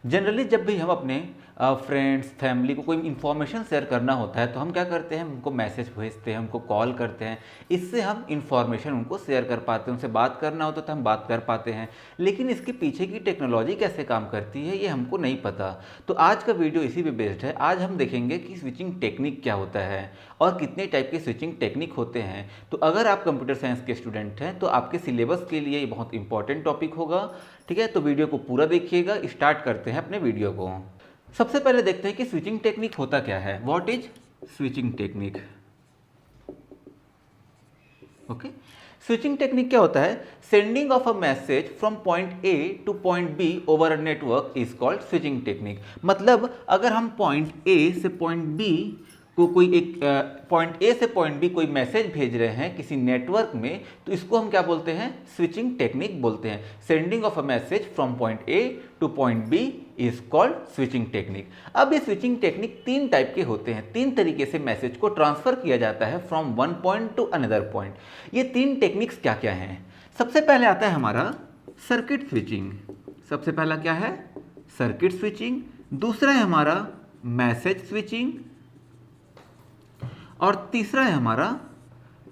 Generally जब भी हम अपने फ्रेंड्स फैमिली को कोई इन्फॉर्मेशन शेयर करना होता है तो हम क्या करते हैं, उनको मैसेज भेजते हैं, उनको कॉल करते हैं। इससे हम इन्फॉर्मेशन उनको शेयर कर पाते हैं, उनसे बात करना होता है तो हम बात कर पाते हैं। लेकिन इसके पीछे की टेक्नोलॉजी कैसे काम करती है ये हमको नहीं पता। तो आज का वीडियो इसी पे बेस्ड है। आज हम देखेंगे कि स्विचिंग टेक्निक क्या होता है और कितने टाइप के स्विचिंग टेक्निक होते हैं। तो अगर आप कंप्यूटर साइंस के स्टूडेंट हैं तो आपके सिलेबस के लिए ये बहुत इंपॉर्टेंट टॉपिक होगा। ठीक है, तो वीडियो को पूरा देखिएगा। स्टार्ट करते हैं अपने वीडियो को। सबसे पहले देखते हैं कि स्विचिंग टेक्निक होता क्या है। What is switching technique? Okay, switching technique क्या होता है? Sending of a message from point A to point B over a network is called switching technique. मतलब अगर हम पॉइंट ए से पॉइंट बी को कोई एक पॉइंट ए से पॉइंट बी कोई मैसेज भेज रहे हैं किसी नेटवर्क में, तो इसको हम क्या बोलते हैं? स्विचिंग टेक्निक बोलते हैं। Sending of a message from point A to point B is called switching technique. अब ये स्विचिंग टेक्निक तीन टाइप के होते हैं। तीन तरीके से मैसेज को ट्रांसफर किया जाता है from one point two another point. ये तीन टेक्निक्स क्या क्या हैं? सबसे पहले आता है हमारा सर्किट स्विचिंग। सबसे पहला क्या है? Circuit switching. दूसरा है हमारा मैसेज स्विचिंग और तीसरा है हमारा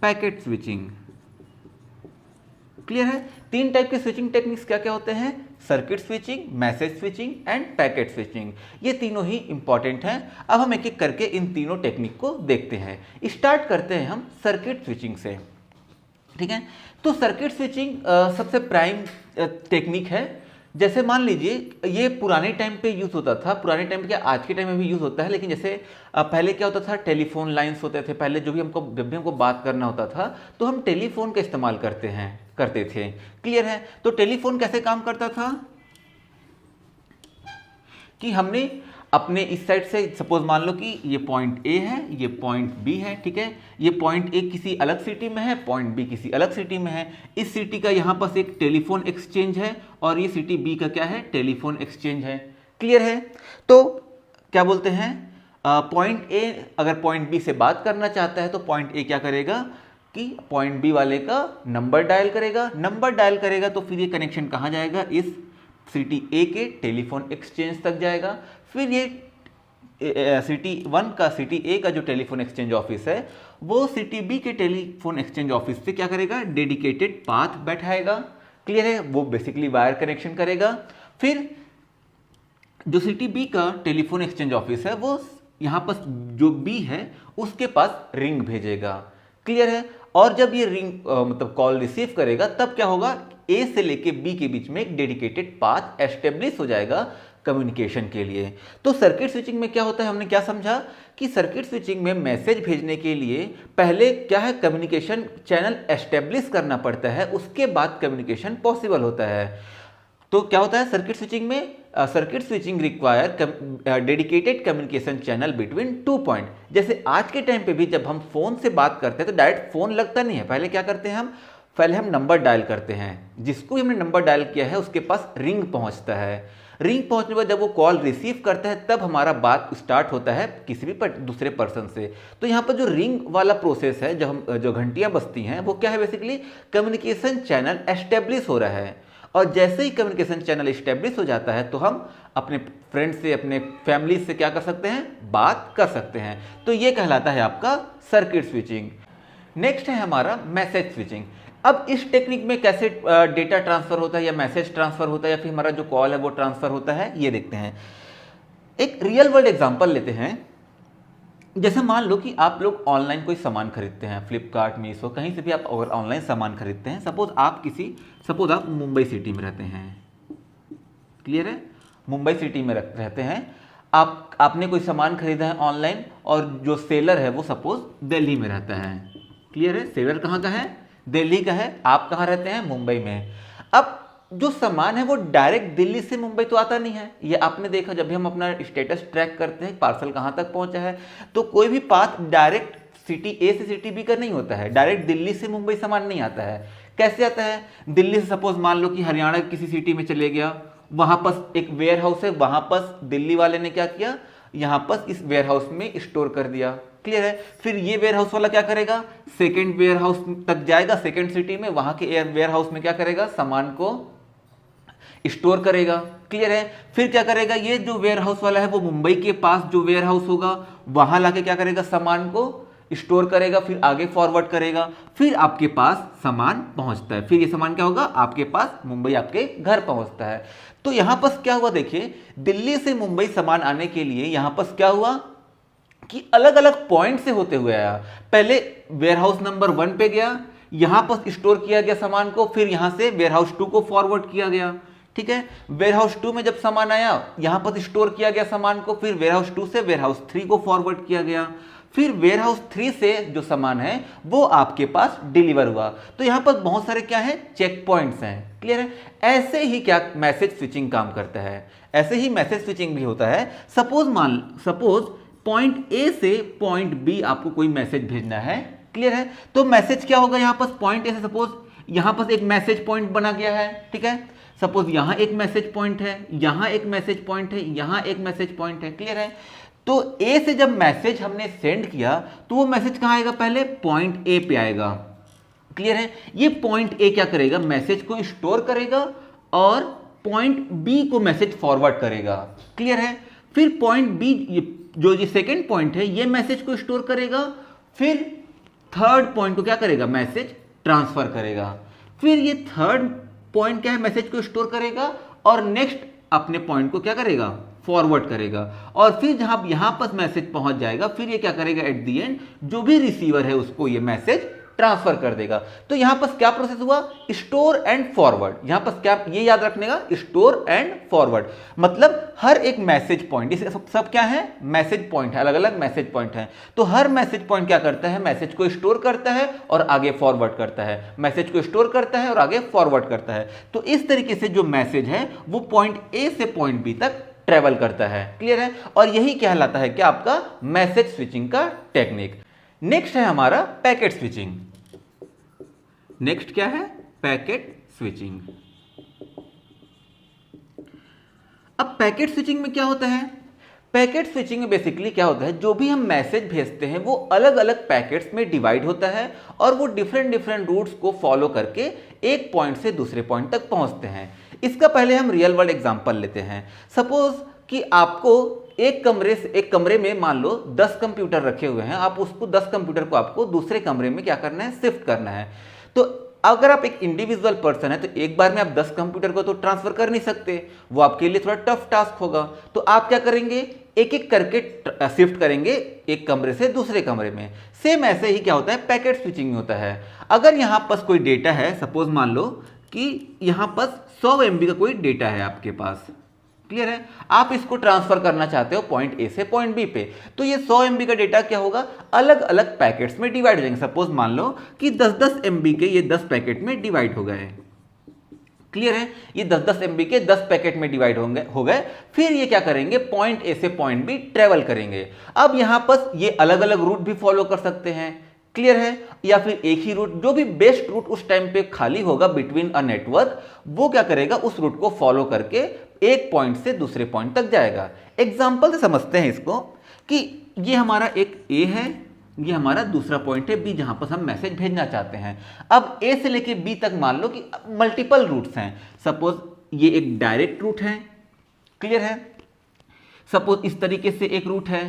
पैकेट स्विचिंग। क्लियर है? तीन टाइप के स्विचिंग टेक्निक्स क्या क्या होते हैं? Circuit switching, message switching end packet switching. ये तीनों ही इंपॉर्टेंट हैं। अब हम एक एक करके इन तीनों टेक्निक को देखते हैं। स्टार्ट करते हैं हम सर्किट स्विचिंग से। ठीक है, तो सर्किट स्विचिंग सबसे प्राइम टेक्निक है। जैसे मान लीजिए ये पुराने टाइम पे यूज़ होता था, पुराने टाइम पे क्या आज के टाइम में भी यूज़ होता है, लेकिन जैसे पहले क्या होता था, टेलीफोन लाइंस होते थे। पहले जब भी हमको बात करना होता था तो हम टेलीफोन का इस्तेमाल करते थे। क्लियर है? तो टेलीफोन कैसे काम करता था कि हमने अपने इस साइड से सपोज मान लो कि ये पॉइंट ए है, ये पॉइंट बी है। ठीक है, ये पॉइंट ए किसी अलग सिटी में है, पॉइंट बी किसी अलग सिटी में है। इस सिटी का यहाँ पास एक टेलीफोन एक्सचेंज है और ये सिटी बी का क्या है? टेलीफोन एक्सचेंज है। क्लियर है? तो क्या बोलते हैं, पॉइंट ए अगर पॉइंट बी से बात करना चाहता है तो पॉइंट ए क्या करेगा कि पॉइंट बी वाले का नंबर डायल करेगा। नंबर डायल करेगा तो फिर ये कनेक्शन कहाँ जाएगा? इस सिटी ए के टेलीफोन एक्सचेंज तक जाएगा। फिर ये सिटी वन का सिटी ए का जो टेलीफोन एक्सचेंज ऑफिस है वो सिटी बी के टेलीफोन एक्सचेंज ऑफिस से क्या करेगा? Dedicated path बैठाएगा। क्लियर है? वो बेसिकली वायर कनेक्शन करेगा। फिर जो सिटी बी का टेलीफोन एक्सचेंज ऑफिस है वो यहाँ पर जो बी है उसके पास रिंग भेजेगा। क्लियर है? और जब ये रिंग मतलब कॉल रिसीव करेगा तब क्या होगा? ए से लेके बी के बीच में एक डेडिकेटेड पाथ एस्टेब्लिश हो जाएगा कम्युनिकेशन के लिए। तो सर्किट स्विचिंग में क्या होता है, हमने क्या समझा कि सर्किट स्विचिंग में मैसेज भेजने के लिए पहले क्या है? कम्युनिकेशन चैनल एस्टेब्लिश करना पड़ता है, उसके बाद कम्युनिकेशन पॉसिबल होता है। तो क्या होता है सर्किट स्विचिंग में? Circuit switching require dedicated communication channel between two point. जैसे आज के टाइम पे भी जब हम फोन से बात करते हैं तो डायरेक्ट फोन लगता नहीं है। पहले क्या करते हैं हम? पहले हम नंबर डायल करते हैं। जिसको भी हमने नंबर डायल किया है उसके पास रिंग पहुंचता है। रिंग पहुंचने के बाद जब वो कॉल रिसीव करता है तब हमारा बात स्टार्ट होता है किसी भी दूसरे पर्सन से। तो यहाँ पर जो रिंग वाला प्रोसेस है, जो घंटियां बजती हैं, वो क्या है? बेसिकली कम्युनिकेशन चैनल एस्टेब्लिश हो रहा है। और जैसे ही कम्युनिकेशन चैनल एस्टेब्लिश हो जाता है तो हम अपने फ्रेंड से, अपने फैमिली से क्या कर सकते हैं? बात कर सकते हैं। तो ये कहलाता है आपका सर्किट स्विचिंग। नेक्स्ट है हमारा मैसेज स्विचिंग। अब इस टेक्निक में कैसे डेटा ट्रांसफर होता है या मैसेज ट्रांसफर होता है या फिर हमारा जो कॉल है वो ट्रांसफर होता है, ये देखते हैं। एक रियल वर्ल्ड एग्जांपल लेते हैं। जैसे मान लो कि आप लोग ऑनलाइन कोई सामान खरीदते हैं, फ्लिपकार्ट, मीशो, कहीं से भी आप अगर ऑनलाइन सामान खरीदते हैं। सपोज आप मुंबई सिटी में रहते हैं। क्लियर है? मुंबई सिटी में रहते हैं आपने कोई सामान खरीदा है ऑनलाइन और जो सेलर है वो सपोज दिल्ली में रहता है। क्लियर है? सेलर कहाँ का है? दिल्ली का है। आप कहाँ रहते हैं? मुंबई में। अब जो सामान है वो डायरेक्ट दिल्ली से मुंबई तो आता नहीं है। ये आपने देखा जब भी हम अपना स्टेटस ट्रैक करते हैं पार्सल कहाँ तक पहुंचा है, तो कोई भी पाथ डायरेक्ट सिटी ए से सिटी बी का नहीं होता है। डायरेक्ट दिल्ली से मुंबई सामान नहीं आता है। कैसे आता है? दिल्ली से सपोज मान लो कि हरियाणा किसी सिटी में चले गया, वहां पर एक वेयर हाउस है, वहां पर दिल्ली वाले ने क्या किया? यहाँ पर इस वेयर हाउस में स्टोर कर दिया। क्लियर है? फिर ये वेयर हाउस वाला क्या करेगा? सेकेंड वेयर हाउस तक जाएगा, सेकेंड सिटी में, वहां के वेयर हाउस में क्या करेगा? सामान को स्टोर करेगा। क्लियर है? फिर क्या करेगा, ये जो वेयर हाउस वाला है वो मुंबई के पास जो वेयर हाउस होगा वहां लाके क्या करेगा, सामान को स्टोर करेगा, फिर आगे फॉरवर्ड करेगा, फिर आपके पास सामान पहुंचता है। फिर ये सामान क्या होगा, आपके पास मुंबई आपके घर पहुंचता है। तो यहां पर क्या हुआ, देखिए दिल्ली से मुंबई सामान आने के लिए यहां पर क्या हुआ कि अलग अलग पॉइंट से होते हुए आया। पहले वेयर हाउस नंबर 1 पे गया, यहां पर स्टोर किया गया सामान को, फिर यहां से वेयर हाउस 2 को फॉरवर्ड किया गया। ठीक है, वेयर हाउस 2 में जब सामान आया यहां पर स्टोर किया गया सामान को, फिर वेयर हाउस 2 से वेयर हाउस 3 को फॉरवर्ड किया गया, फिर वेयर हाउस 3 से जो सामान है वो आपके पास डिलीवर हुआ। तो यहां पर बहुत सारे क्या है, चेक पॉइंट्स हैं। क्लियर है? ऐसे ही क्या मैसेज स्विचिंग काम करता है, ऐसे ही मैसेज स्विचिंग भी होता है। सपोज पॉइंट ए से पॉइंट बी आपको कोई मैसेज भेजना है। क्लियर है? तो मैसेज क्या होगा, यहां पर पॉइंट ए से सपोज यहां पर एक मैसेज पॉइंट बना गया है। ठीक है, सपोज यहां एक मैसेज पॉइंट है, यहां एक मैसेज पॉइंट है, यहां एक मैसेज पॉइंट है। क्लियर है? तो ए से जब मैसेज हमने सेंड किया तो वो मैसेज कहां आएगा, पहले पॉइंट ए पे आएगा। क्लियर है? ये पॉइंट ए क्या करेगा, मैसेज को स्टोर करेगा और पॉइंट बी को मैसेज फॉरवर्ड करेगा। क्लियर है? फिर पॉइंट बी जो ये सेकेंड पॉइंट है ये मैसेज को स्टोर करेगा, फिर थर्ड पॉइंट को क्या करेगा, मैसेज ट्रांसफर करेगा। फिर ये थर्ड पॉइंट क्या है, मैसेज को स्टोर करेगा और नेक्स्ट अपने पॉइंट को क्या करेगा, फॉरवर्ड करेगा। और फिर जहां यहां पर मैसेज पहुंच जाएगा फिर ये क्या करेगा, एट द एंड जो भी रिसीवर है उसको ये मैसेज ट्रांसफर कर देगा। तो यहां पर क्या प्रोसेस हुआ, स्टोर एंड फॉरवर्ड। यहां पर क्या, ये याद रखने का, स्टोर एंड फॉरवर्ड मतलब हर एक मैसेज पॉइंट, इसे सब क्या है, मैसेज पॉइंट है, अलग अलग मैसेज पॉइंट है। तो हर मैसेज पॉइंट क्या करता है, मैसेज को स्टोर करता है और आगे फॉरवर्ड करता है, मैसेज को स्टोर करता है और आगे फॉरवर्ड करता है। तो इस तरीके से जो मैसेज है वो पॉइंट ए से पॉइंट बी तक ट्रेवल करता है। क्लियर है? और यही कहलाता है कि आपका मैसेज स्विचिंग का टेक्निक। नेक्स्ट है हमारा पैकेट स्विचिंग। नेक्स्ट क्या है, पैकेट स्विचिंग। अब पैकेट स्विचिंग में क्या होता है, पैकेट स्विचिंग में बेसिकली क्या होता है, जो भी हम मैसेज भेजते हैं वो अलग अलग पैकेट्स में डिवाइड होता है और वो डिफरेंट रूट्स को फॉलो करके एक पॉइंट से दूसरे पॉइंट तक पहुंचते हैं। इसका पहले हम रियल वर्ल्ड एग्जांपल लेते हैं। सपोज कि आपको एक कमरे में मान लो 10 कंप्यूटर रखे हुए हैं, आप उसको 10 कंप्यूटर को आपको दूसरे कमरे में क्या करना है, शिफ्ट करना है। तो अगर आप एक इंडिविजुअल पर्सन है तो एक बार में आप 10 कंप्यूटर को तो ट्रांसफर कर नहीं सकते, वो आपके लिए थोड़ा टफ टास्क होगा। तो आप क्या करेंगे, एक एक करके शिफ्ट करेंगे एक कमरे से दूसरे कमरे में। सेम ऐसे ही क्या होता है, पैकेट स्विचिंग में होता है। अगर यहां पर कोई डेटा है, सपोज मान लो कि यहां पर 100 MB का कोई डेटा है आपके पास। क्लियर है? आप इसको ट्रांसफर करना चाहते हो पॉइंट ए से पॉइंट बी पे। तो ये 100 MB का डेटा क्या होगा, अलग अलग पैकेट्स में डिवाइड हो जाएंगे। सपोज मान लो कि 10-10 MB के ये 10 पैकेट में डिवाइड हो गए। क्लियर है? ये 10-10 MB के 10 पैकेट में डिवाइड हो गए। फिर ये क्या करेंगे, पॉइंट ए से पॉइंट बी ट्रेवल करेंगे। अब यहां पर ये अलग अलग रूट भी फॉलो कर सकते हैं। क्लियर है? या फिर एक ही रूट, जो भी बेस्ट रूट उस टाइम पे खाली होगा बिटवीन अ नेटवर्क, वो क्या करेगा, उस रूट को फॉलो करके एक पॉइंट से दूसरे पॉइंट तक जाएगा। एग्जांपल से समझते हैं इसको कि ये हमारा एक ए है, ये हमारा दूसरा पॉइंट है बी, जहां पर हम मैसेज भेजना चाहते हैं। अब ए से लेके बी तक मान लो कि मल्टीपल रूट्स हैं। सपोज ये एक डायरेक्ट रूट है। क्लियर है? सपोज इस तरीके से एक रूट है,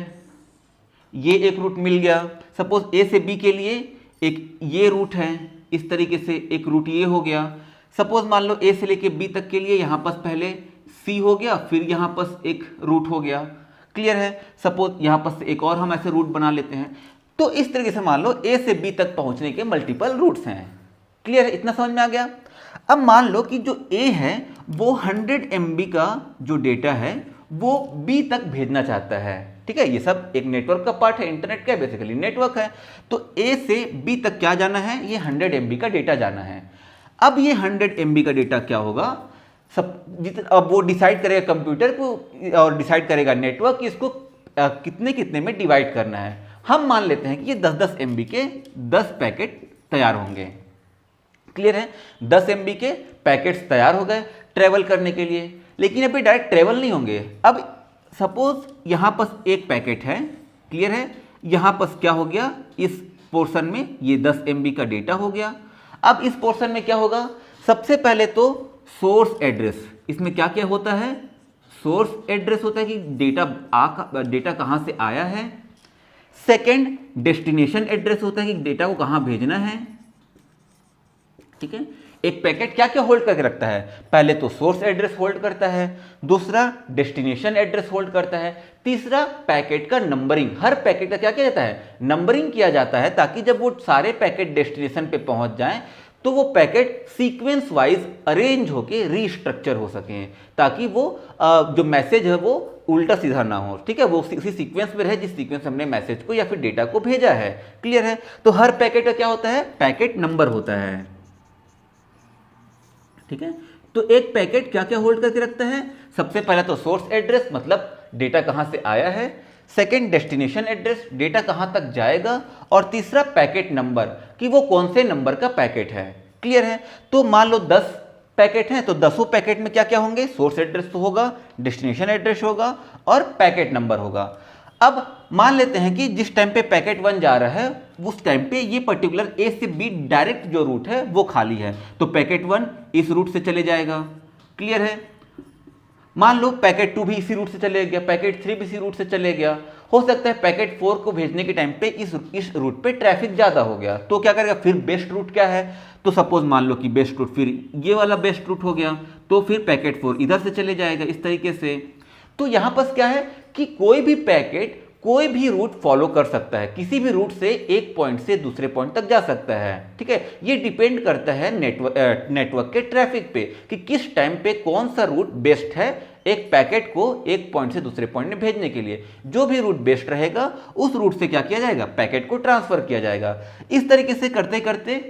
ये एक रूट मिल गया। सपोज ए से बी के लिए एक ये रूट है, इस तरीके से एक रूट ये हो गया। सपोज मान लो ए से लेके बी तक के लिए यहां पर पहले सी हो गया, फिर यहां पर एक रूट हो गया। क्लियर है? सपोज यहां पर एक और हम ऐसे रूट बना लेते हैं। तो इस तरीके से मान लो ए से बी तक पहुंचने के मल्टीपल रूट्स हैं। क्लियर है? इतना समझ में आ गया। अब मान लो कि जो ए है वो 100 MB का जो डेटा है वो बी तक भेजना चाहता है। ठीक है, ये सब एक नेटवर्क का पार्ट है, इंटरनेट का बेसिकली नेटवर्क है। तो ए से बी तक क्या जाना है, ये 100 MB का डेटा जाना है। अब ये 100 MB का डेटा क्या होगा, अब वो डिसाइड करेगा कंप्यूटर को और डिसाइड करेगा नेटवर्क कि इसको कितने कितने में डिवाइड करना है। हम मान लेते हैं कि ये 10-10 MB के 10 पैकेट तैयार होंगे। क्लियर है? 10 MB के पैकेट्स तैयार हो गए ट्रेवल करने के लिए, लेकिन अभी डायरेक्ट ट्रेवल नहीं होंगे। अब सपोज यहां पर एक पैकेट है। क्लियर है? यहां पर क्या हो गया, इस पोर्शन में ये 10 MB का डेटा हो गया। अब इस पोर्शन में क्या होगा, सबसे पहले तो सोर्स एड्रेस, इसमें क्या क्या होता है, सोर्स एड्रेस होता है कि डेटा कहां से आया है। सेकंड डेस्टिनेशन एड्रेस होता है कि डेटा को कहां भेजना है, ठीक है। एक पैकेट क्या क्या होल्ड करके रखता है, पहले तो सोर्स एड्रेस होल्ड करता है, दूसरा डेस्टिनेशन एड्रेस होल्ड करता है, तीसरा पैकेट का नंबरिंग, हर पैकेट का क्या किया जाता है, नंबरिंग किया जाता है, ताकि जब वो सारे पैकेट डेस्टिनेशन पे पहुंच जाएं तो वो पैकेट सीक्वेंस वाइज अरेंज होके रीस्ट्रक्चर हो सके, ताकि वो जो मैसेज है वो उल्टा सीधा ना हो, ठीक है, वो उसी सीक्वेंस में रहे जिस सीक्वेंस में हमने मैसेज को या फिर डेटा को भेजा है। क्लियर है। तो हर पैकेट का क्या होता है, पैकेट नंबर होता है, ठीक है। तो एक पैकेट क्या क्या होल्ड करके रखता है, सबसे पहला तो सोर्स एड्रेस, मतलब डेटा कहां से आया है, सेकंड डेस्टिनेशन एड्रेस, डेटा कहां तक जाएगा, और तीसरा पैकेट नंबर कि वो कौन से नंबर का पैकेट है। क्लियर है। तो मान लो 10 पैकेट हैं, तो 10 पैकेट में क्या क्या होंगे, सोर्स एड्रेस तो होगा, डेस्टिनेशन एड्रेस होगा और पैकेट नंबर होगा। अब मान लेते हैं कि जिस टाइम पे पैकेट 1 जा रहा है उस टाइम पे ये पर्टिकुलर ए से बी डायरेक्ट जो रूट है वो खाली है, तो पैकेट 1 इस रूट से चले जाएगा। क्लियर है। मान लो पैकेट 2 भी इसी रूट से चले गया, पैकेट 3 भी इसी रूट से चले गया। हो सकता है पैकेट 4 को भेजने के टाइम पे इस रूट पे ट्रैफिक ज्यादा हो गया, तो क्या करेगा, फिर बेस्ट रूट क्या है, तो सपोज मान लो कि बेस्ट रूट फिर ये वाला बेस्ट रूट हो गया, तो फिर पैकेट 4 इधर से चले जाएगा इस तरीके से। तो यहां पर क्या है कि कोई भी पैकेट कोई भी रूट फॉलो कर सकता है, किसी भी रूट से एक पॉइंट से दूसरे पॉइंट तक जा सकता है, ठीक है। ये डिपेंड करता है नेटवर्क के ट्रैफिक पे कि किस टाइम पे कौन सा रूट बेस्ट है एक पैकेट को एक पॉइंट से दूसरे पॉइंट में भेजने के लिए। जो भी रूट बेस्ट रहेगा उस रूट से क्या किया जाएगा, पैकेट को ट्रांसफर किया जाएगा। इस तरीके से करते करते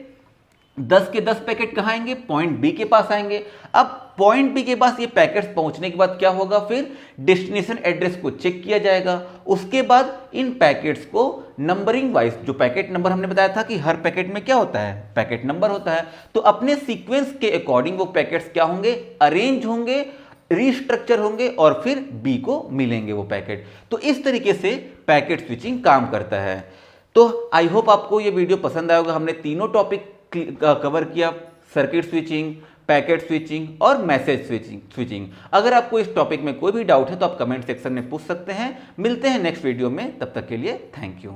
10 के 10 पैकेट कहाँ आएंगे, पॉइंट बी के पास आएंगे। अब पॉइंट बी के पास ये पैकेट्स पहुंचने के बाद क्या होगा, फिर डेस्टिनेशन एड्रेस को चेक किया जाएगा। उसके बाद इन पैकेट्स को नंबरिंग वाइज, जो पैकेट नंबर हमने बताया था कि हर पैकेट में क्या होता है, पैकेट नंबर होता है, तो अपने सीक्वेंस के अकॉर्डिंग वो पैकेट्स क्या होंगे, अरेंज होंगे, रीस्ट्रक्चर होंगे और फिर बी को मिलेंगे वो पैकेट। तो इस तरीके से पैकेट स्विचिंग काम करता है। तो आई होप आपको ये वीडियो पसंद आएगा। हमने तीनों टॉपिक कवर किया, सर्किट स्विचिंग, पैकेट स्विचिंग और मैसेज स्विचिंग। अगर आपको इस टॉपिक में कोई भी डाउट है तो आप कमेंट सेक्शन में पूछ सकते हैं। मिलते हैं नेक्स्ट वीडियो में, तब तक के लिए थैंक यू।